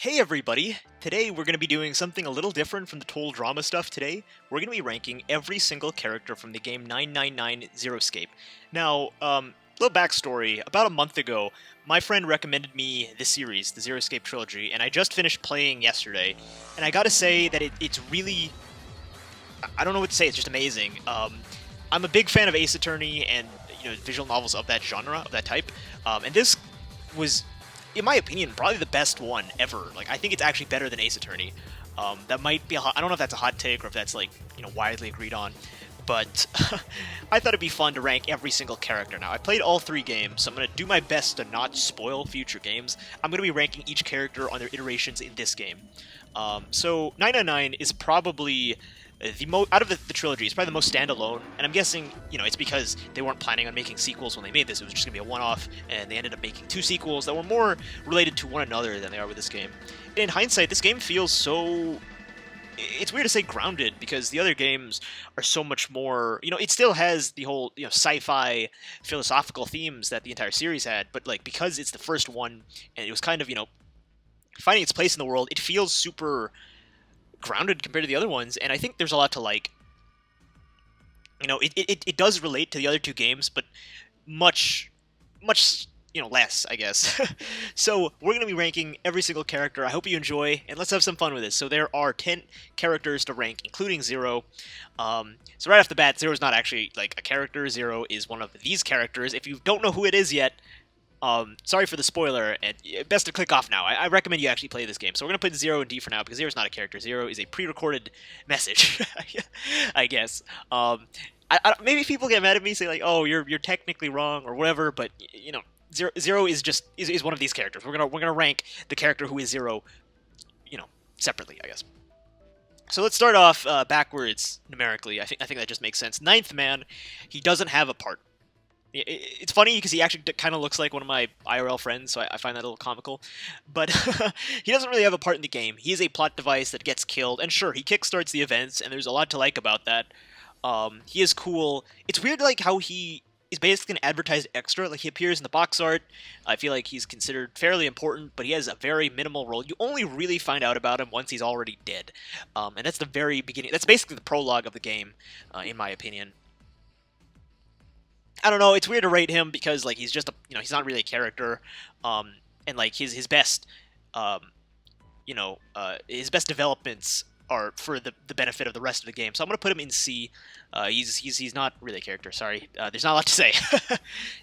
Hey everybody! Today we're going to be doing something a little different from the total drama stuff today. We're going to be ranking every single character from the game 999 Zeroscape. Now, little backstory. About a month ago, my friend recommended me this series, the Zeroscape trilogy, and I just finished playing yesterday. And I gotta say that it's really... I don't know what to say, it's just amazing. I'm a big fan of Ace Attorney and, visual novels of that genre, of that type. And this was, in my opinion, probably the best one ever. Like, I think it's actually better than Ace Attorney. That might be I don't know if that's a hot take or if that's, like, widely agreed on. But I thought it'd be fun to rank every single character. Now, I played all three games, so I'm going to do my best to not spoil future games. I'm going to be ranking each character on their iterations in this game. So 999 is probably out of the trilogy, it's probably the most standalone, and I'm guessing, it's because they weren't planning on making sequels when they made this. It was just going to be a one-off, and they ended up making two sequels that were more related to one another than they are with this game. In hindsight, this game feels so... It's weird to say grounded, because the other games are so much more... it still has the whole, sci-fi philosophical themes that the entire series had, but, because it's the first one, and it was kind of, finding its place in the world, it feels super grounded compared to the other ones, and I think there's a lot to like. It does relate to the other two games, but much less, I guess. So we're going to be ranking every single character. I hope you enjoy, and let's have some fun with this. So there are 10 characters to rank, including Zero. So right off the bat, Zero is not actually like a character. Zero is one of these characters. If you don't know who it is yet, sorry for the spoiler, and best to click off now. I recommend you actually play this game. So we're going to put Zero in D for now, because Zero is not a character. Zero is a pre-recorded message, I guess. Maybe people get mad at me, say like, oh, you're technically wrong, or whatever, but, Zero is just, is one of these characters. We're gonna rank the character who is Zero, separately, I guess. So let's start off backwards, numerically. I think that just makes sense. Ninth man, he doesn't have a part. It's funny because he actually kind of looks like one of my IRL friends, so I find that a little comical. But he doesn't really have a part in the game. He is a plot device that gets killed, and sure, he kickstarts the events, and there's a lot to like about that. He is cool. It's weird, like, how he is basically an advertised extra. Like, he appears in the box art. I feel like he's considered fairly important, but he has a very minimal role. You only really find out about him once he's already dead. And that's the very beginning. That's basically the prologue of the game, in my opinion. I don't know, it's weird to rate him because, like, he's just a, he's not really a character, and, like, his best, his best developments are for the benefit of the rest of the game. So I'm going to put him in C. He's not really a character, sorry. There's not a lot to say.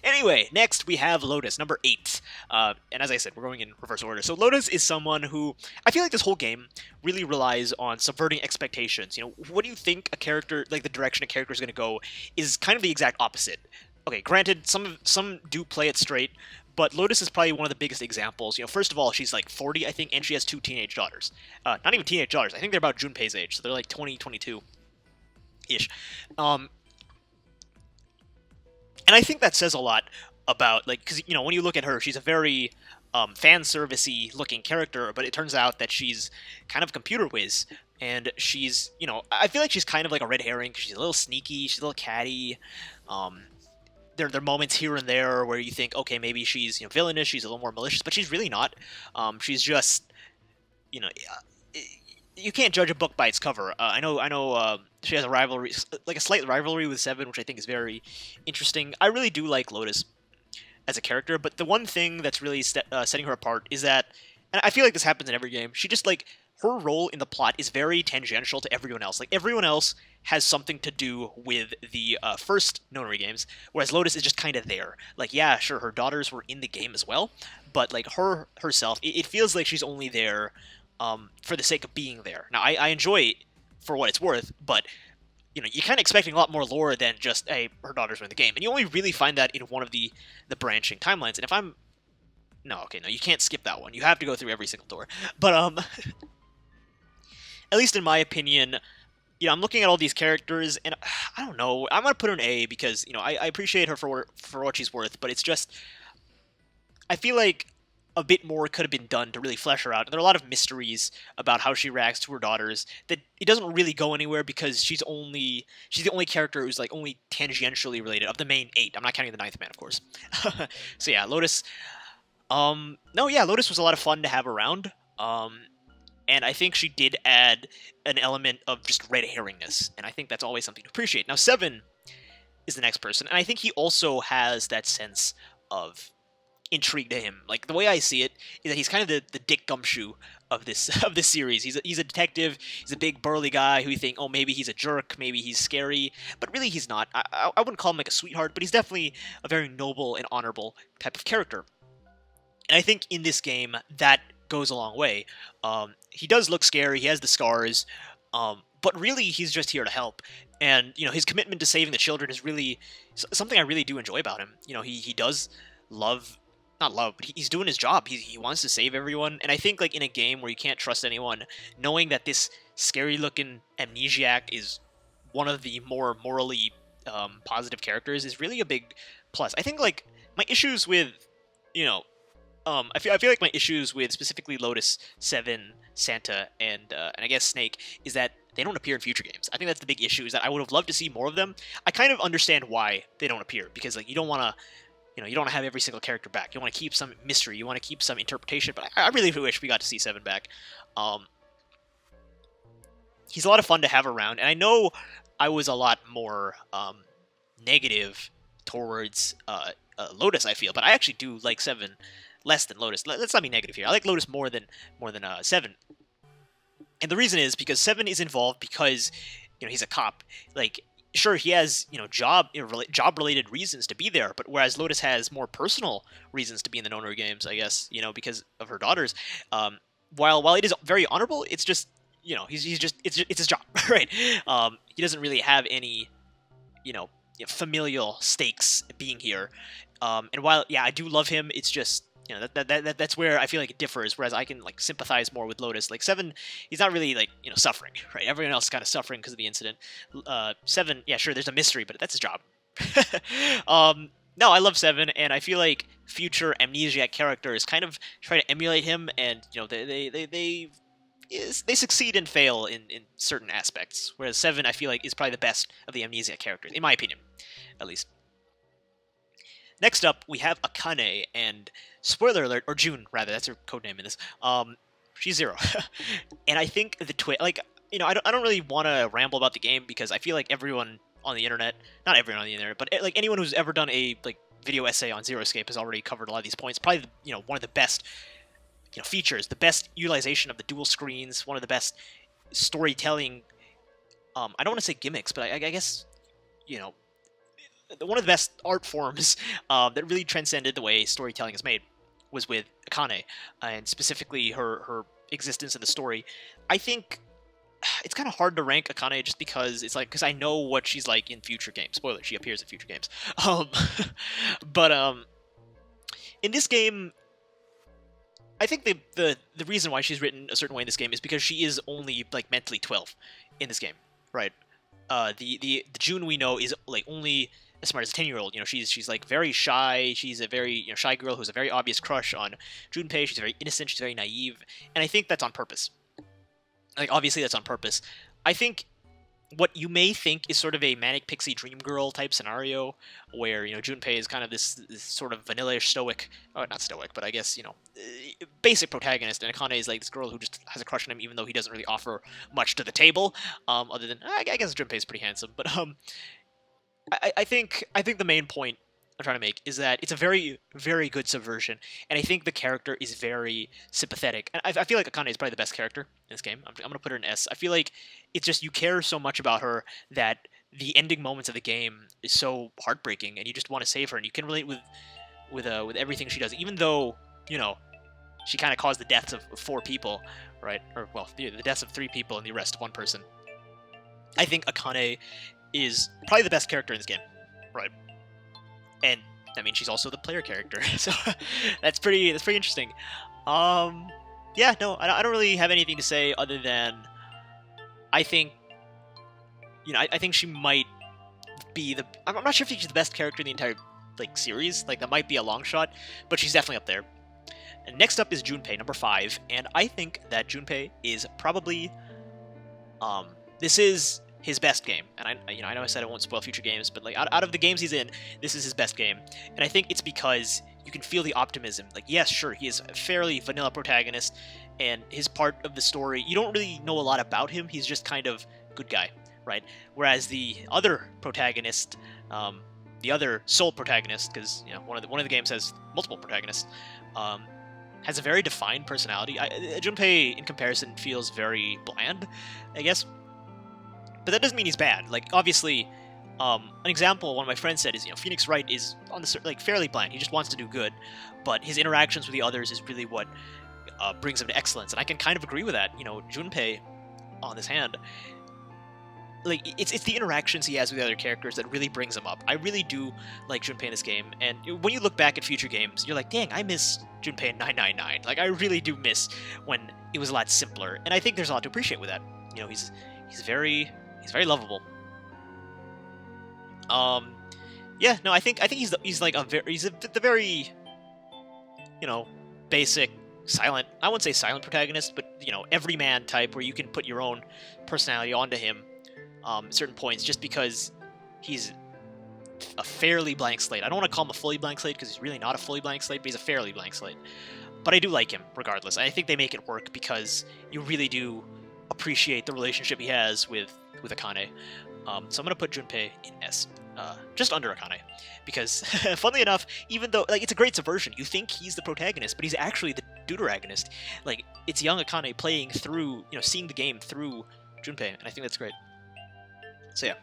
Anyway, next we have Lotus, number 8. And as I said, we're going in reverse order. So Lotus is someone who, I feel like this whole game really relies on subverting expectations. What do you think a character, like the direction a character is going to go, is kind of the exact opposite. Okay, granted, some do play it straight, but Lotus is probably one of the biggest examples. First of all, she's like 40, I think, and she has 2 teenage daughters. Not even teenage daughters. I think they're about Junpei's age, so they're like 20, 22-ish. And I think that says a lot about, like, because, when you look at her, she's a very fan servicey looking character, but it turns out that she's kind of computer whiz. And she's, I feel like she's kind of like a red herring, because she's a little sneaky, she's a little catty. There are moments here and there where you think, okay, maybe she's villainous, she's a little more malicious, but she's really not. She's just, you can't judge a book by its cover. I know. She has a rivalry, like a slight rivalry with Seven, which I think is very interesting. I really do like Lotus as a character, but the one thing that's really setting her apart is that, and I feel like this happens in every game, she just, like, her role in the plot is very tangential to everyone else. Like, everyone else has something to do with the first Nonary games, whereas Lotus is just kind of there. Like, yeah, sure, her daughters were in the game as well, but, like, herself, it feels like she's only there for the sake of being there. Now, I enjoy it for what it's worth, but, you're kind of expecting a lot more lore than just, hey, her daughters were in the game. And you only really find that in one of the branching timelines. And if I'm... No, you can't skip that one. You have to go through every single door. But, at least in my opinion, I'm looking at all these characters, and I don't know. I'm gonna put her in A because I appreciate her for what she's worth, but it's just I feel like a bit more could have been done to really flesh her out. And there are a lot of mysteries about how she reacts to her daughters that it doesn't really go anywhere because she's the only character who's like only tangentially related of the main 8. I'm not counting the 9th man, of course. So yeah, Lotus. No, yeah, Lotus was a lot of fun to have around. Um, and I think she did add an element of just red herringness, and I think that's always something to appreciate. Now, Seven is the next person, and I think he also has that sense of intrigue to him. Like, the way I see it is that he's kind of the Dick Gumshoe of this of this series. He's a detective. He's a big burly guy who you think, oh, maybe he's a jerk, maybe he's scary, but really he's not. I wouldn't call him like a sweetheart, but he's definitely a very noble and honorable type of character. And I think in this game that goes a long way. He does look scary. He has the scars, but really he's just here to help. And his commitment to saving the children is really something I really do enjoy about him. He does love. Not love, but he's doing his job. He wants to save everyone, and I think like in a game where you can't trust anyone, knowing that this scary-looking amnesiac is one of the more morally positive characters is really a big plus. I think like my issues with, I feel like my issues with specifically Lotus, Seven, Santa, and I guess Snake is that they don't appear in future games. I think that's the big issue. Is that I would have loved to see more of them. I kind of understand why they don't appear because like you don't want to. You don't have every single character back. You want to keep some mystery. You want to keep some interpretation. But I really wish we got to see Seven back. He's a lot of fun to have around. And I know I was a lot more negative towards Lotus, I feel. But I actually do like Seven less than Lotus. Let's not be negative here. I like Lotus more than Seven. And the reason is because Seven is involved because he's a cop. Like, sure, he has job-related reasons to be there, but whereas Lotus has more personal reasons to be in the Nonary games, I guess, because of her daughters. While it is very honorable, it's just it's his job, right? He doesn't really have any familial stakes being here. And while I do love him, it's just that's where I feel like it differs. Whereas I can like sympathize more with Lotus. Like Seven, he's not really like suffering, right? Everyone else is kind of suffering because of the incident. Seven, yeah, sure, there's a mystery, but that's his job. No, I love Seven, and I feel like future amnesiac characters kind of try to emulate him, and they succeed and fail in certain aspects. Whereas Seven, I feel like, is probably the best of the amnesiac characters, in my opinion, at least. Next up, we have Akane, and spoiler alert, or June, rather, that's her codename in this, she's Zero. And I think the I don't really want to ramble about the game, because I feel like everyone on the internet, not everyone on the internet, but like anyone who's ever done a video essay on Zero Escape has already covered a lot of these points. Probably, one of the best, features, the best utilization of the dual screens, one of the best storytelling, I don't want to say gimmicks, but I guess, one of the best art forms that really transcended the way storytelling is made was with Akane, and specifically her existence in the story. I think it's kind of hard to rank Akane just because because I know what she's like in future games. Spoiler, she appears in future games. But in this game, I think the reason why she's written a certain way in this game is because she is only mentally 12 in this game, right? The June we know is only as smart as a 10-year-old. She's very shy. She's a very shy girl who has a very obvious crush on Junpei. She's very innocent. She's very naive, and I think that's on purpose. Obviously that's on purpose. I think what you may think is sort of a manic pixie dream girl type scenario where Junpei is kind of this sort of vanilla-ish stoic, not stoic, but I guess basic protagonist, and Akane is this girl who just has a crush on him even though he doesn't really offer much to the table, other than I guess Junpei is pretty handsome. But I think the main point I'm trying to make is that it's a very, very good subversion, and I think the character is very sympathetic. And I feel like Akane is probably the best character in this game. I'm going to put her in S. I feel like it's just you care so much about her that the ending moments of the game is so heartbreaking, and you just want to save her, and you can relate with everything she does, even though she kind of caused the deaths of 4 people, right? Or the deaths of 3 people and the arrest of 1 person. I think Akane is probably the best character in this game, right? And I mean, she's also the player character, so that's pretty interesting. Yeah, no, I don't really have anything to say other than I think, I think she might be I'm not sure if she's the best character in the entire series. That might be a long shot, but she's definitely up there. And next up is Junpei, number 5, and I think that Junpei is probably this is his best game, and I know I said I won't spoil future games, but out of the games he's in, this is his best game, and I think it's because you can feel the optimism. Yes, sure, he is a fairly vanilla protagonist, and his part of the story, you don't really know a lot about him. He's just kind of good guy, right? Whereas the other protagonist, the other sole protagonist, because one of the games has multiple protagonists, has a very defined personality. Junpei, in comparison, feels very bland, I guess. But that doesn't mean he's bad. Like, obviously, an example one of my friends said is, Phoenix Wright is on the fairly bland. He just wants to do good, but his interactions with the others is really what brings him to excellence. And I can kind of agree with that. Junpei, on his hand, like, it's the interactions he has with the other characters that really brings him up. I really do like Junpei in this game, and when you look back at future games, you're like, dang, I miss Junpei in 999. Like, I really do miss when it was a lot simpler, and I think there's a lot to appreciate with that. He's very lovable. Yeah, no, I think he's the very basic silent. I wouldn't say silent protagonist, but everyman type where you can put your own personality onto him. At certain points, just because he's a fairly blank slate. I don't want to call him a fully blank slate because he's really not a fully blank slate, but he's a fairly blank slate. But I do like him regardless. I think they make it work because you really do appreciate the relationship he has with Akane. So I'm gonna put Junpei in S, just under Akane, because funnily enough, even though it's a great subversion, you think he's the protagonist, but he's actually the deuteragonist. Like, it's young Akane playing through, seeing the game through Junpei, and I think that's great. So yeah.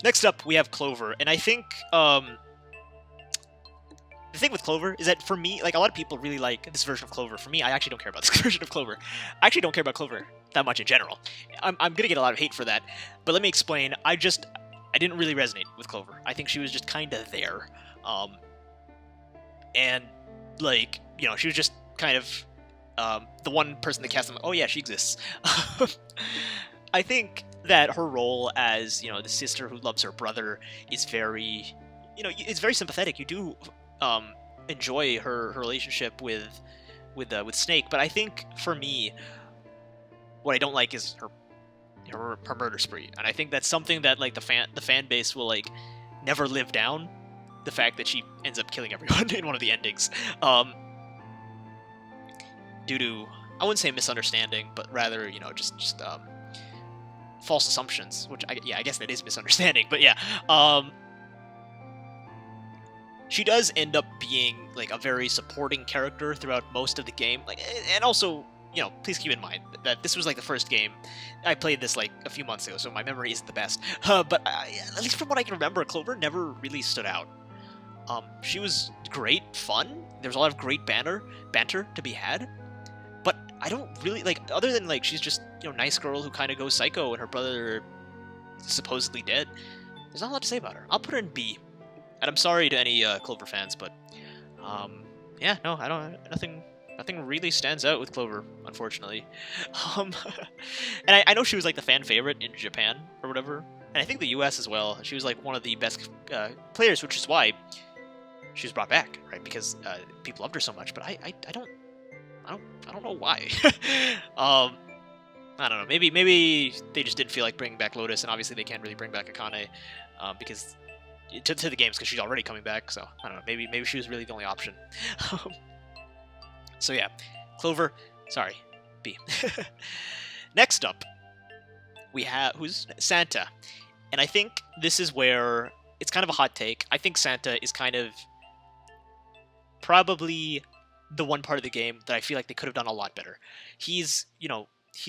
Next up, we have Clover, and I think the thing with Clover is that for me, like, a lot of people really like this version of Clover. For me, I actually don't care about this version of Clover. I actually don't care about Clover that much in general. I'm gonna get a lot of hate for that, but let me explain. I didn't really resonate with Clover. I think she was just kind of there, and like, she was just kind of the one person that cast them. Oh yeah, she exists. I think that her role as, the sister who loves her brother is very, it's very sympathetic. You do enjoy her relationship with Snake, but I think for me, what I don't like is her murder spree, and I think that's something that, like, the fan base will, like, never live down. The fact that she ends up killing everyone in one of the endings, due to, I wouldn't say misunderstanding, but rather, just false assumptions, which I guess that is misunderstanding, but yeah, she does end up being, like, a very supporting character throughout most of the game, like, and also, please keep in mind that this was, like, the first game. I played this, like, a few months ago, so my memory isn't the best, but at least from what I can remember, Clover never really stood out. She was great fun, there was a lot of great banter to be had, but I don't really, like, other than, like, she's just, nice girl who kind of goes psycho and her brother is supposedly dead, there's not a lot to say about her. I'll put her in B. And I'm sorry to any Clover fans, but yeah, no, I don't, nothing really stands out with Clover, unfortunately. And I know she was, like, the fan favorite in Japan or whatever, and I think the US as well. She was, like, one of the best players, which is why she was brought back, right? Because people loved her so much. But I don't know why. I don't know. Maybe they just didn't feel like bringing back Lotus, and obviously they can't really bring back Akane because to the games because she's already coming back. So I don't know. Maybe she was really the only option. So yeah, Clover. Sorry, B. Next up, we have who's Santa, and I think this is where it's kind of a hot take. I think Santa is kind of probably the one part of the game that I feel like they could have done a lot better. He's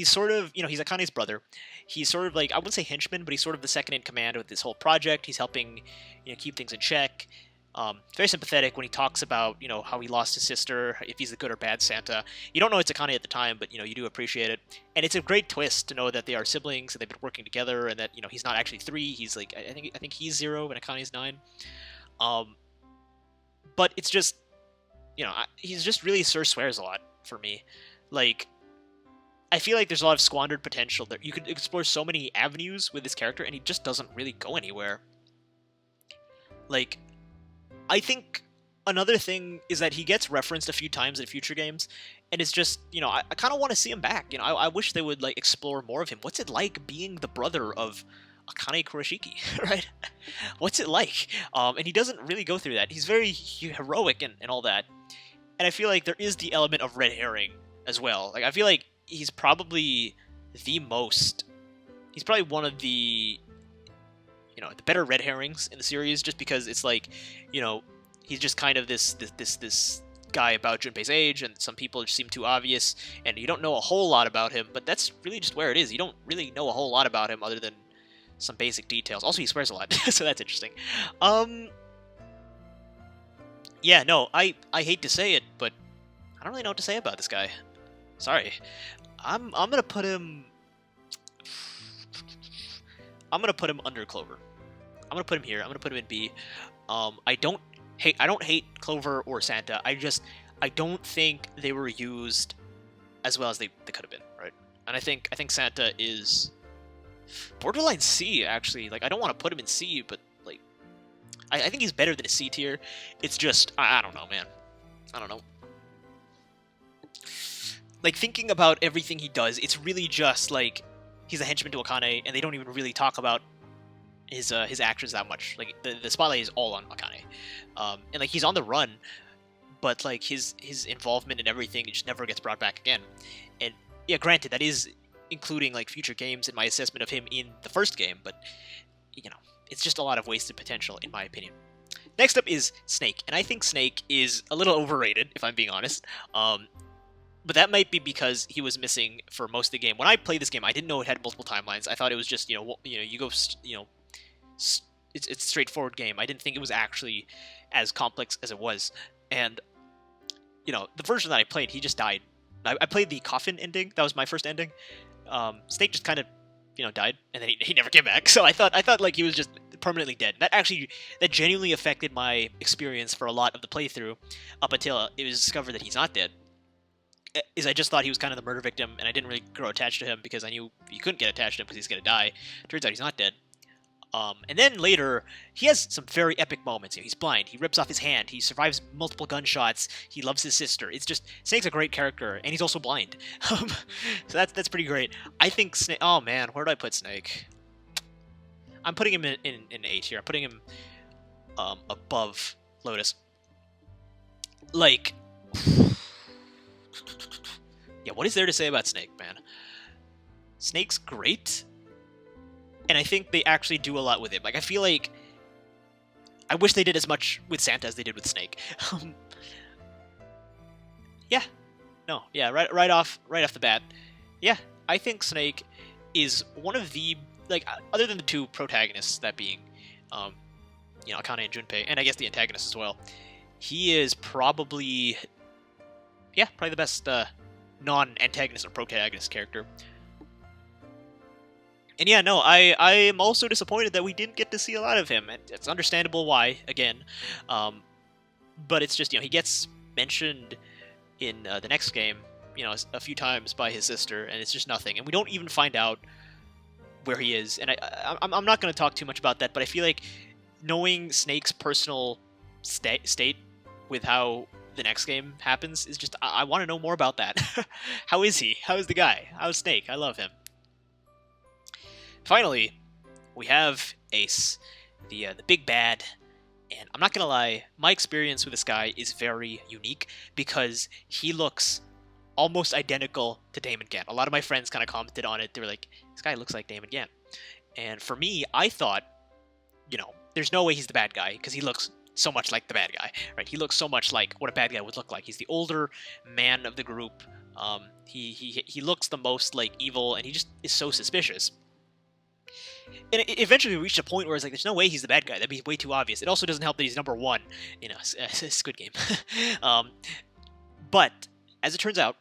sort of, he's Akane's brother. He's sort of like, I wouldn't say henchman, but he's sort of the second in command with this whole project. He's helping, keep things in check. Very sympathetic when he talks about, how he lost his sister, if he's the good or bad Santa. You don't know it's Akane at the time, but, you do appreciate it. And it's a great twist to know that they are siblings and they've been working together and that, he's not actually 3. He's like, I think he's 0 and Akane's 9. But it's just, he's just really Sir Swears a lot for me. Like, I feel like there's a lot of squandered potential there. You could explore so many avenues with this character, and he just doesn't really go anywhere. Like, I think another thing is that he gets referenced a few times in future games, and it's just, I kind of want to see him back. I wish they would, like, explore more of him. What's it like being the brother of Akane Kurashiki, right? What's it like? And he doesn't really go through that. He's very heroic and all that. And I feel like there is the element of red herring as well. Like, I feel like he's probably the most... He's probably one of the, the better red herrings in the series, just because it's like, he's just kind of this guy about Junpei's age, and some people just seem too obvious, and you don't know a whole lot about him, but that's really just where it is. You don't really know a whole lot about him other than some basic details. Also, he swears a lot, so that's interesting. Yeah, no, I hate to say it, but I don't really know what to say about this guy. Sorry. I'm gonna put him... I'm gonna put him under Clover. I'm gonna put him here. I'm gonna put him in B. I don't hate Clover or Santa. I don't think they were used as well as they could have been, right? And I think Santa is borderline C, actually. Like, I don't want to put him in C, but like, I think he's better than a C tier. It's just I don't know, man. I don't know. Like, thinking about everything he does, it's really just like he's a henchman to Akane, and they don't even really talk about his actions that much. Like, the spotlight is all on Akane, and like, he's on the run, but like his involvement in everything, it just never gets brought back again. And yeah, granted, that is including like future games in my assessment of him in the first game, but it's just a lot of wasted potential in my opinion. Next up is Snake, and I think Snake is a little overrated, if I'm being honest. But that might be because he was missing for most of the game. When I played this game, I didn't know it had multiple timelines. I thought it was just, you go, it's a straightforward game. I didn't think it was actually as complex as it was. And, the version that I played, he just died. I played the coffin ending. That was my first ending. Snake just kind of, died, and then he never came back. So I thought like he was just permanently dead. That genuinely affected my experience for a lot of the playthrough up until it was discovered that he's not dead. I just thought he was kind of the murder victim, and I didn't really grow attached to him because I knew you couldn't get attached to him because he's going to die. Turns out he's not dead. And then later, he has some very epic moments. He's blind, he rips off his hand, he survives multiple gunshots, he loves his sister. It's just, Snake's a great character, and he's also blind. So that's pretty great. I think Snake... Oh man, where do I put Snake? I'm putting him in A tier. I'm putting him above Lotus. Like... Yeah, what is there to say about Snake, man? Snake's great, and I think they actually do a lot with him. Like, I feel like I wish they did as much with Santa as they did with Snake. Yeah, no, yeah, right off the bat, yeah, I think Snake is one of the, like, other than the two protagonists, that being, Akane and Junpei, and I guess the antagonist as well. He is probably the best non-antagonist or protagonist character. And yeah, no, I am also disappointed that we didn't get to see a lot of him. And it's understandable why, again. But it's just, he gets mentioned in the next game, a few times by his sister, and it's just nothing. And we don't even find out where he is. And I'm not going to talk too much about that, but I feel like knowing Snake's personal state with how the next game happens is just, I want to know more about that. How is he? How is the guy? How's Snake? I love him. Finally, we have Ace, the big bad, and I'm not gonna lie, my experience with this guy is very unique because he looks almost identical to Damon Gant. A lot of my friends kind of commented on it. They were like, this guy looks like Damon Gant. And for me, I thought, there's no way he's the bad guy because he looks so much like the bad guy, right? He looks so much like what a bad guy would look like. He's the older man of the group. He looks the most like evil, and he just is so suspicious. And it eventually reached a point where it's like, there's no way he's the bad guy. That'd be way too obvious. It also doesn't help that he's number one in a Squid Game. But as it turns out,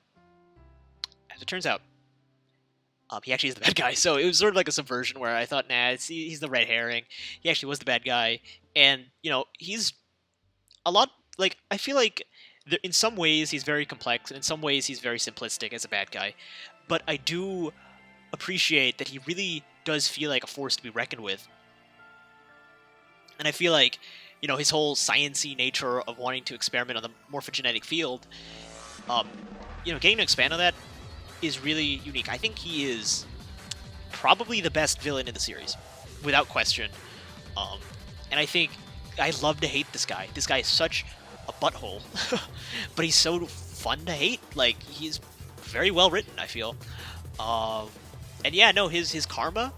he actually is the bad guy. So it was sort of like a subversion where I thought, nah, he's the red herring. He actually was the bad guy. And, he's a lot, like, I feel like in some ways he's very complex, and in some ways he's very simplistic as a bad guy. But I do appreciate that he really does feel like a force to be reckoned with. And I feel like, his whole science-y nature of wanting to experiment on the morphogenetic field, getting to expand on that is really unique. I think he is probably the best villain in the series, without question. And I think I love to hate this guy. This guy is such a butthole, but he's so fun to hate. Like, he's very well written, I feel. And yeah, no, his karma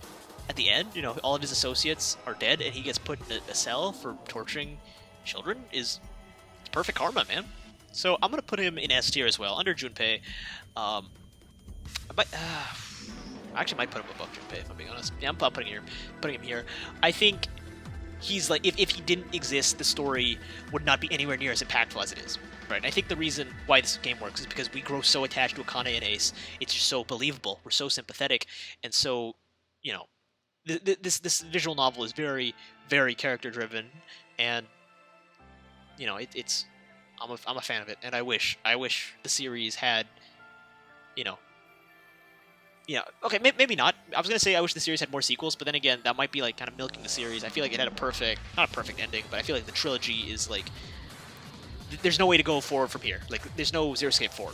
at the end, you know, all of his associates are dead, and he gets put in a cell for torturing children is perfect karma, man. So I'm gonna put him in S tier as well, under Junpei. But I actually might put him above Junpei, if I'm being honest. Yeah, I'm putting him here. I think he's like, if he didn't exist, the story would not be anywhere near as impactful as it is. Right? And I think the reason why this game works is because we grow so attached to Akane and Ace. It's just so believable. We're so sympathetic, and so, you know, this visual novel is very, very character driven, and you know, I'm a fan of it, and I wish the series had, you know. Yeah, okay, maybe not. I was gonna say I wish the series had more sequels, but then again, that might be like kind of milking the series. I feel like it had not a perfect ending, but I feel like the trilogy is like, there's no way to go forward from here. Like, there's no Zero Escape 4.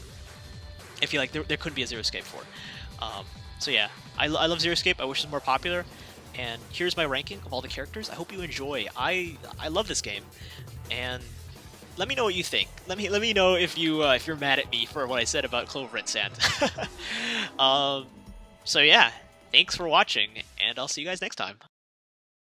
I feel like there couldn't be a Zero Escape 4. So yeah, I love Zero Escape. I wish it was more popular. And here's my ranking of all the characters. I hope you enjoy. I love this game, and let me know what you think. Let me know if you're mad at me for what I said about Clover and Sand. So yeah, thanks for watching, and I'll see you guys next time.